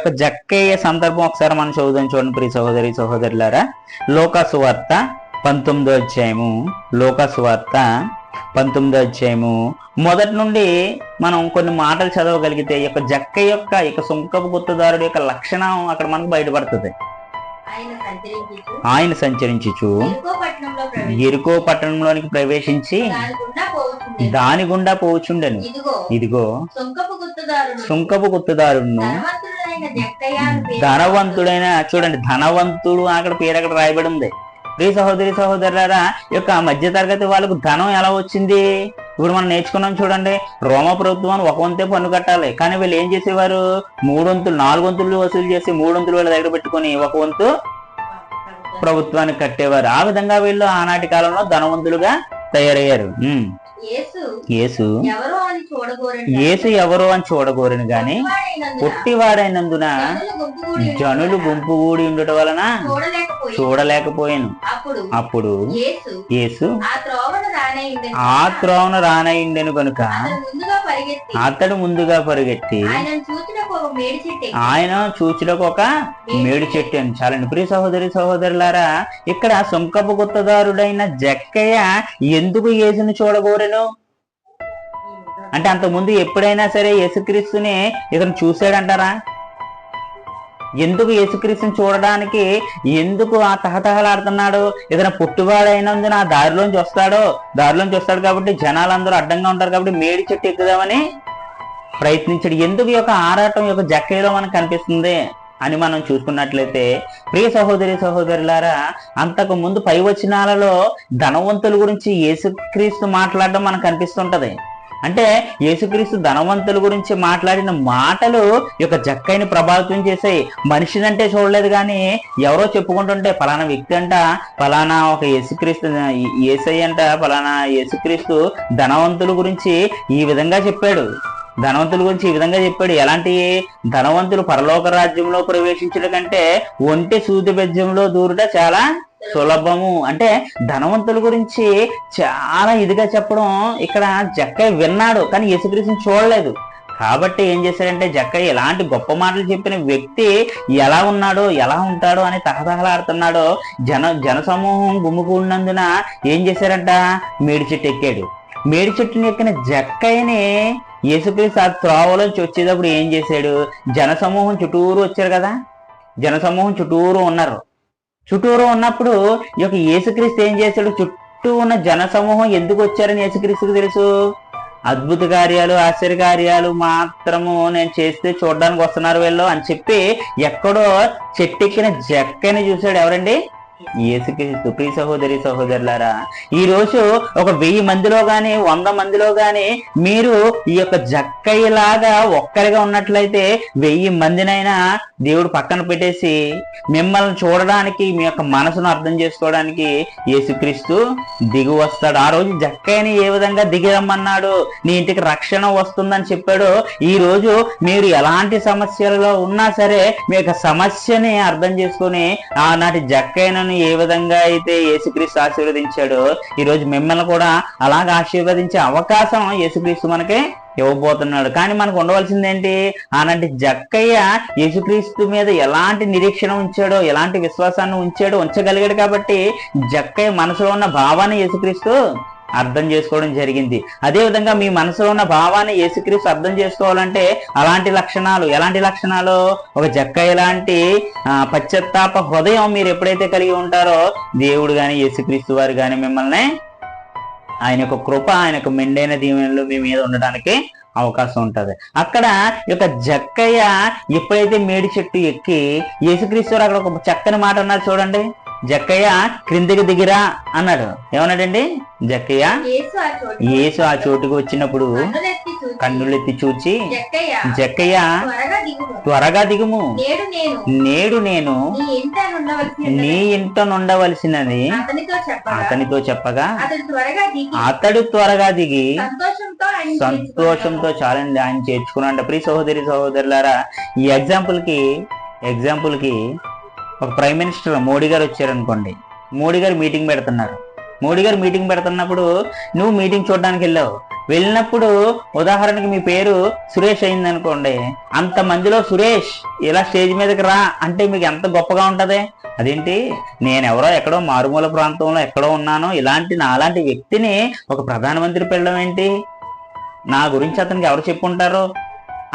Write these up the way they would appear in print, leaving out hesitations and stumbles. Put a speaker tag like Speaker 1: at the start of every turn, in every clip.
Speaker 1: యొక్క జక్కయ్య సందర్భం ఒకసారి మనం చదువుదాం చూడండి ప్రియ సహోదరి సహోదరులారా. లోకాసు వార్త 19వ అధ్యాయము, లోకాసు వార్త 19వ అధ్యాయము మొదటి నుండి మనం కొన్ని మాటలు చదవగలిగితే ఈ యొక్క జక్కయ్య యొక్క సుంకపు గుత్తదారుడు యొక్క లక్షణం అక్కడ మనకు బయటపడుతుంది. ఆయన సంచరించుచు ఎరుకో పట్టణంలోనికి ప్రవేశించి దాని గుండా పోవచుండెను. ఇదిగో సుంకపు గుత్తదారుడును ధనవంతుడైన, చూడండి ధనవంతుడు అక్కడ పేరు అక్కడ రాయబడి ఉంది. ప్రియ సహోదరి సహోదరులారా, యొక్క మధ్య తరగతి వాళ్ళకు ధనం ఎలా వచ్చింది? ఇప్పుడు మనం నేర్చుకున్నాం చూడండి. రోమ ప్రభుత్వం ఒక వంతే పన్ను కట్టాలి, కానీ వీళ్ళు ఏం చేసేవారు? 3 వంతులు 4 వంతులు వసూలు చేసి 3 వంతులు వీళ్ళ దగ్గర పెట్టుకుని 1 వంతు ప్రభుత్వానికి కట్టేవారు. ఆ విధంగా వీళ్ళు ఆనాటి కాలంలో ధనవంతులుగా తయారయ్యారు. యేసు ఎవరో అని చూడగోరను గాని పొట్టివాడైనందున జనులు గుంపు కూడి ఉండటం వలన చూడలేకపోయాను. అప్పుడు యేసు ఆ త్రోవను రానయిండెను కనుక అతడు ముందుగా పరిగెత్తి ఆయన చూచుటకు ఒక మేడి చెట్టు అని. చాలండి ప్రియ సహోదరి సహోదరులారా, ఇక్కడ సుంకపు గుత్తదారుడైన జక్కయ్య ఎందుకు యేసుని చూడగోరెను అంటే, అంతకుముందు ఎప్పుడైనా సరే యేసుక్రీస్తుని ఇతను చూశాడంటారా? ఎందుకు యేసుక్రీస్తుని చూడడానికి ఎందుకు ఆ తహతహలాడుతున్నాడు? ఏదైనా పుట్టువాడైనందున ఆ దారిలోంచి వస్తాడు కాబట్టి జనాలందరూ అడ్డంగా ఉంటారు కాబట్టి మేడి చెట్టు ఎక్కుదామని ప్రయత్నించాడు. ఎందుకు ఈ యొక్క ఆరాటం యొక్క జక్కయ్యలో మనకు కనిపిస్తుంది అని మనం చూసుకున్నట్లయితే, ప్రియ సహోదరి సహోదరులారా, అంతకు ముందు పై వచనాలలో ధనవంతుల గురించి యేసుక్రీస్తు మాట్లాడడం మనకు కనిపిస్తుంటది. అంటే యేసుక్రీస్తు ధనవంతుల గురించి మాట్లాడిన మాటలు ఈ యొక్క జక్కయ్యని ప్రభావితం చేసాయి. మనిషినంటే చూడలేదు, కానీ ఎవరో చెప్పుకుంటుంటే పలానా వ్యక్తి అంట, పలానా ఒక యేసుక్రీస్తు యేసయ్య అంట, పలానా యేసుక్రీస్తు ధనవంతుల గురించి ఈ విధంగా చెప్పాడు. ఎలాంటి ధనవంతులు పరలోక రాజ్యంలో ప్రవేశించడం కంటే ఒంటి సూది బెజ్జంలో దూరుట చాలా సులభము. అంటే ధనవంతుల గురించి చాలా ఇదిగా చెప్పడం ఇక్కడ జక్కయ్య విన్నాడు, కానీ యేసుక్రీస్తుని చూడలేదు. కాబట్టి ఏం చేశాడంటే, జక్కయ్య ఇలాంటి గొప్ప మాటలు చెప్పిన వ్యక్తి ఎలా ఉన్నాడో ఎలా ఉంటాడో అని తహతహలాడుతున్నాడో జన సమూహం గుమ్ముకూడినందున ఏం చేశారంట, మేడి చెట్టు ఎక్కాడు. మేడి చెట్టుని ఎక్కిన జక్కయ్యని యేసుక్రీస్తు ఆ త్రోవలోంచి వచ్చేటప్పుడు ఏం చేశాడు? జనసమూహం చుట్టూరు వచ్చారు కదా, జనసమూహం చుట్టూరు ఉన్నప్పుడు ఈ యొక్క యేసుక్రీస్తు ఏం చేశాడు? చుట్టూ ఉన్న జనసమూహం ఎందుకు వచ్చారని యేసుక్రీస్తుకు తెలుసు. అద్భుత కార్యాలు ఆశ్చర్య కార్యాలు మాత్రము నేను చేస్తే చూడడానికి వస్తున్నారు వీళ్ళు అని చెప్పి ఎక్కడో చెట్టెక్కిన జక్కని చూశాడు. ఎవరండి? యేసుక్రీస్తు. ప్రియ సహోదరి సహోదరులారా, ఈ రోజు ఒక 1000 మందిలో గాని 100 మందిలో గాని మీరు ఈ యొక్క జక్కయ్యలాగా ఒక్కరిగా ఉన్నట్లయితే 1000 మందినైనా దేవుడు పక్కన పెట్టేసి మిమ్మల్ని చూడడానికి, మీ యొక్క మనసును అర్థం చేసుకోవడానికి యేసుక్రీస్తు దిగి వస్తాడు. ఆ రోజు జక్కయ్యని ఏ విధంగా దిగి రమ్మన్నాడు, నీ ఇంటికి రక్షణ వస్తుందని చెప్పాడు. ఈ రోజు మీరు ఎలాంటి సమస్యలలో ఉన్నా సరే మీ యొక్క సమస్యని అర్థం చేసుకొని ఆనాటి జక్కయ్యను ఏ విధంగా అయితే యేసుక్రీస్తు ఆశీర్వదించాడో, ఈ రోజు మిమ్మల్ని కూడా అలాగ ఆశీర్వదించే అవకాశం యేసుక్రీస్తు మనకి ఇవ్వబోతున్నాడు. కానీ మనకు ఉండవలసింది ఏంటి? ఆనాటి జక్కయ్య యేసుక్రీస్తు మీద ఎలాంటి నిరీక్షణ ఉంచాడో, ఎలాంటి విశ్వాసాన్ని ఉంచగలిగాడు. కాబట్టి జక్కయ్య మనసులో ఉన్న భావాన్ని యేసుక్రీస్తు అర్థం చేసుకోవడం జరిగింది. అదేవిధంగా మీ మనసులో ఉన్న భావాన్ని యేసుక్రీస్తు అర్థం చేసుకోవాలంటే ఎలాంటి లక్షణాలు? ఒక జక్కయ్య లాంటి పశ్చాత్తాప హృదయం మీరు ఎప్పుడైతే కలిగి ఉంటారో, దేవుడు గాని యేసుక్రీస్తు వారు గాని మిమ్మల్ని ఆయన యొక్క కృప, ఆయన యొక్క మెండైన దీవెనలు మీ మీద ఉండడానికి అవకాశం ఉంటది. అక్కడ యొక్క జక్కయ్య ఎప్పుడైతే మేడి చెట్టు ఎక్కి యేసుక్రీస్తు వారు అక్కడ ఒక చక్కని మాట అన్నారు చూడండి. జక్కయ్య క్రిందికి దిగిరా అన్నాడు. ఏమన్నాడండి? జక్కయ్య యేసు ఆ చోటుకు వచ్చినప్పుడు కన్నులెత్తి చూచి, జక్కయ్య త్వరగా దిగుము, నేడు నేను నీ ఇంట నుండవలసినది అతనితో చెప్పగా అతడు త్వరగా దిగి సంతోషంతో చాలండి ఆయన చేర్చుకున్నాడు. ప్రియ సహోదరి సహోదరులారా, ఈ ఎగ్జాంపుల్ కి ఒక ప్రైమ్ మినిస్టర్ మోడీ గారు వచ్చారనుకోండి. మోడీ గారు మీటింగ్ పెడుతున్నప్పుడు నువ్వు మీటింగ్ చూడడానికి వెళ్ళావు, వెళ్ళినప్పుడు ఉదాహరణకి మీ పేరు సురేష్ అయింది అనుకోండి, అంత మందిలో సురేష్ ఇలా స్టేజ్ మీదకి రా అంటే మీకు ఎంత గొప్పగా ఉంటది. అదేంటి, నేనెవరో ఎక్కడో మారుమూల ప్రాంతంలో ఎక్కడో ఉన్నానో ఇలాంటి నాలాంటి వ్యక్తిని ఒక ప్రధానమంత్రి పెళ్ళడం ఏంటి, నా గురించి అతనికి ఎవరు చెప్పుంటారు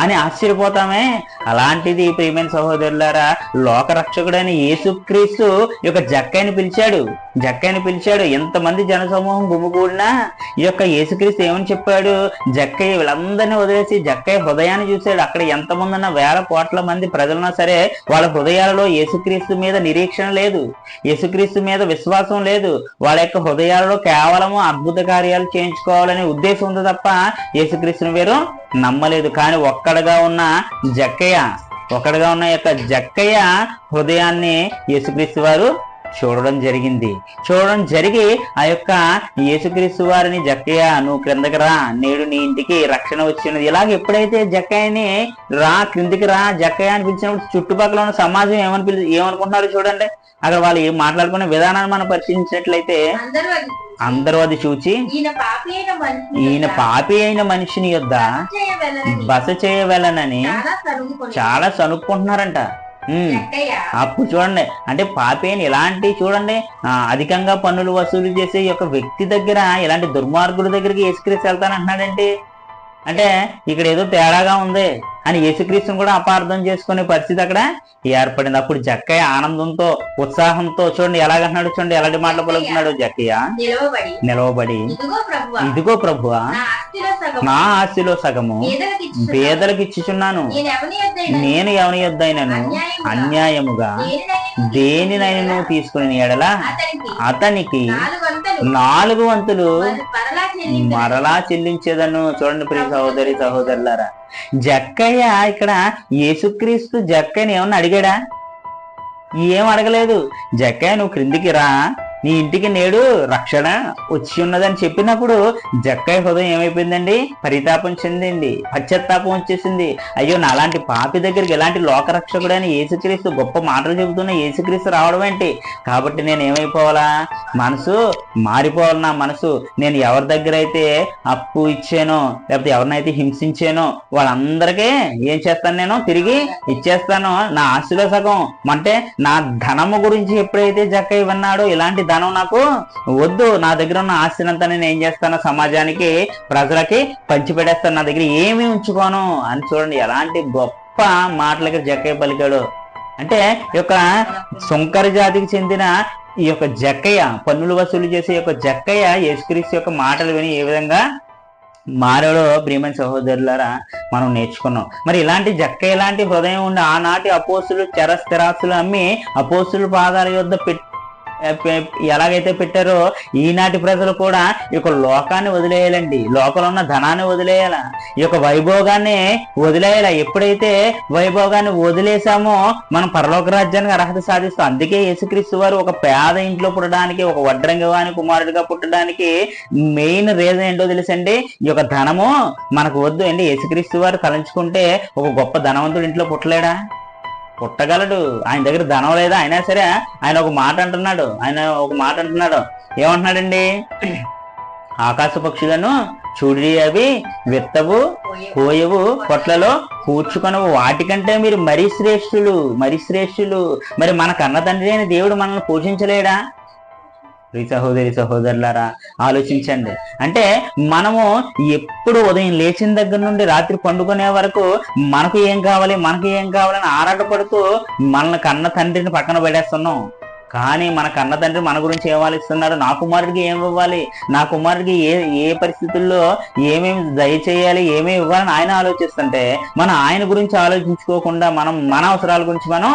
Speaker 1: అని ఆశ్చర్యపోతామే. అలాంటిది ప్రియమైన సహోదరులారా, లోకరక్షకుడైన యేసుక్రీస్తు ఈ యొక్క జక్కయ్యని పిలిచాడు. ఎంతమంది జనసమూహం గుమిగూడినా ఈ యొక్క యేసుక్రీస్తు ఏమని చెప్పాడు, జక్కయ్య వీళ్ళందరినీ వదిలేసి జక్కయ్య హృదయాన్ని చూశాడు. అక్కడ ఎంతమంది ఉన్న 1000 కోట్ల మంది ప్రజలున్నా సరే వాళ్ళ హృదయాలలో యేసుక్రీస్తు మీద నిరీక్షణ లేదు, యేసుక్రీస్తు మీద విశ్వాసం లేదు. వాళ్ళ యొక్క హృదయాలలో కేవలము అద్భుత కార్యాలు చేయించుకోవాలనే ఉద్దేశం ఉంది తప్ప యేసుక్రీస్తుని వేరు నమ్మలేదు. కానీ ఒక్కడగా ఉన్న యొక్క జక్కయ్య హృదయాన్ని యేసుక్రీస్తు వారు చూడడం జరిగి ఆ యొక్క యేసుక్రీస్తు వారిని, జక్కయ్య నువ్వు క్రిందకి రా, నేడు నీ ఇంటికి రక్షణ వచ్చినది. ఇలాగ ఎప్పుడైతే జక్కయ్యని రా క్రిందికి రా జక్కయ్య అని పిలిచినప్పుడు చుట్టుపక్కల ఉన్న సమాజం ఏమనుకుంటున్నారో చూడండి. అక్కడ వాళ్ళు మాట్లాడుకునే విధానాన్ని మనం పరిశీలించినట్లయితే అందరూ అది చూచి ఈయన పాపి అయిన మనిషిని యొద్ద బస చేయవలనని చాలా సనుక్కుంటున్నారంట. అప్పుడు చూడండి, అంటే పాపి అని ఇలాంటి చూడండి అధికంగా పన్నులు వసూలు చేసే యొక్క వ్యక్తి దగ్గర, ఇలాంటి దుర్మార్గుల దగ్గరికి యేసుక్రీస్తు వెళ్తానంటున్నాడంటే, అంటే ఇక్కడ ఏదో తేడాగా ఉంది అని యేసుక్రీస్తుని కూడా అపార్థం చేసుకునే పరిస్థితి అక్కడ ఏర్పడింది. అప్పుడు జక్కయ్య ఆనందంతో ఉత్సాహంతో చూడండి ఎలాగంటున్నాడు, చూడండి ఎలాంటి మాటలు పలుకుతున్నాడు. జక్కయ్య నిలవబడి, ఇదిగో ప్రభువా, నా ఆస్తిలో సగము పేదలకు ఇచ్చుచున్నాను. నేను ఎవని యొద్దైనను అన్యాయముగా దేనినైనా తీసుకుని ఎడల అతనికి 4 వంతులు మరలా చెల్లించేదను. చూడండి ప్రియ సహోదరులారా, జక్కయ్య ఇక్కడ యేసుక్రీస్తు జక్కయ్యని ఏమన్నా అడిగాడా? ఏం అడగలేదు. జక్కయ్య నువ్వు క్రిందికి రా, నీ ఇంటికి నేడు రక్షణ వచ్చి ఉన్నదని చెప్పినప్పుడు జక్కయ్య హృదయం ఏమైపోయిందండి, పరితాపం చెందింది, పశ్చాత్తాపం వచ్చేసింది. అయ్యో నాలాంటి పాపి దగ్గరికి ఎలాంటి లోకరక్షకుడైన యేసుక్రీస్తు, గొప్ప మాటలు చెబుతున్న యేసుక్రీస్తు రావడం ఏంటి, కాబట్టి నేను ఏమైపోవాలా, మనసు మారిపోవాలి. నా మనసు, నేను ఎవరి దగ్గర అయితే అప్పు ఇచ్చానో లేకపోతే ఎవరినైతే హింసించానో వాళ్ళందరికీ ఏం చేస్తాను, నేను తిరిగి ఇచ్చేస్తాను. నా ఆస్తిలో సగం అంటే నా ధనము గురించి ఎప్పుడైతే జక్కయ్య విన్నాడో, ఇలాంటి ధనం నాకు వద్దు, నా దగ్గర ఉన్న ఆస్తినంతా నేను ఏం చేస్తాను, సమాజానికి ప్రజలకి పంచిపెట్టేస్తాను, నా దగ్గర ఏమీ ఉంచుకోను అని. చూడండి ఎలాంటి గొప్ప మాటలకి జక్కయ్య పలికాడు. అంటే ఈ యొక్క సుంకర జాతికి చెందిన ఈ యొక్క జక్కయ్య, పన్నులు వసూలు చేసే యొక్క జక్కయ్య యేసుక్రీస్తు యొక్క మాటలు విని ఏ విధంగా మారాడో ప్రియమైన సహోదరులారా మనం నేర్చుకున్నాం. మరి ఇలాంటి జక్కయ్య లాంటి హృదయం ఉండి ఆనాటి అపోస్తులు స్థిరాస్తులు అమ్మి అపోస్తుల పాదాల యొద్ద ఎలాగైతే పెట్టారో ఈనాటి ప్రజలు కూడా ఈ యొక్క లోకాన్ని వదిలేయాలండి, లోకంలో ఉన్న ధనాన్ని వదిలేయాల, ఈ యొక్క వైభోగాన్ని వదిలేయాల. ఎప్పుడైతే వైభోగాన్ని వదిలేసామో మనం పరలోక రాజ్యానికి అర్హత సాధిస్తాం. అందుకే యేసుక్రీస్తు వారు ఒక పేద ఇంట్లో పుట్టడానికి, ఒక వడ్రంగివాని కుమారుడిగా పుట్టడానికి మెయిన్ రీజన్ ఏంటో తెలుసండి, ఈ యొక్క ధనము మనకు వద్దు అండి. యేసుక్రీస్తు వారు తలంచుకుంటే ఒక గొప్ప ధనవంతుడు ఇంట్లో పుట్టలేడా? పుట్టగలడు. ఆయన దగ్గర ధనం లేదా, అయినా సరే ఆయన ఒక మాట అంటున్నాడు. ఏమంటున్నాడండి, ఆకాశ పక్షులను చూడి, అవి విత్తవు కోయవు, కొట్లలో కూర్చుకొనవు, వాటికంటే మీరు మరీ శ్రేష్ఠులు. మరి మన కన్న తండ్రి అయిన దేవుడు మనల్ని పోషించలేడా? సహోదరులారా ఆలోచించండి. అంటే మనము ఎప్పుడు ఉదయం లేచిన దగ్గర నుండి రాత్రి పండుకునే వరకు మనకు ఏం కావాలని ఆరాటపడుతూ మనల్ని కన్న తండ్రిని పక్కన పడేస్తున్నాం. కానీ మన కన్న తండ్రి మన గురించి ఏం ఆలోచిస్తున్నారు, నా కుమారుడికి ఏమి ఇవ్వాలి, నా కుమారుడికి ఏ పరిస్థితుల్లో ఏమేమి దయచేయాలి, ఏమేమి ఇవ్వాలని ఆయన ఆలోచిస్తుంటే మనం ఆయన గురించి ఆలోచించుకోకుండా మనం మన అవసరాల గురించి మనం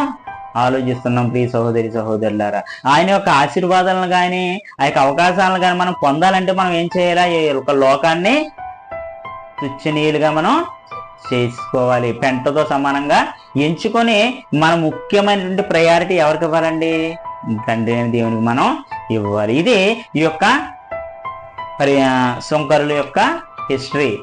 Speaker 1: ఆలోచిస్తున్నాం. ప్రియ సహోదరులారా, ఆయన యొక్క ఆశీర్వాదాలను కానీ ఆ యొక్క అవకాశాలను కానీ మనం పొందాలంటే మనం ఏం చేయాలా, ఒక లోకాన్ని తుచ్చనీయులుగా మనం చేసుకోవాలి, పెంటతో సమానంగా ఎంచుకొని మన ముఖ్యమైనటువంటి ప్రయారిటీ ఎవరికి ఇవ్వాలండి, తండ్రి అయిన దేవునికి మనం ఇవ్వాలి. ఇది ఈ యొక్క సుంకరుల యొక్క హిస్టరీ.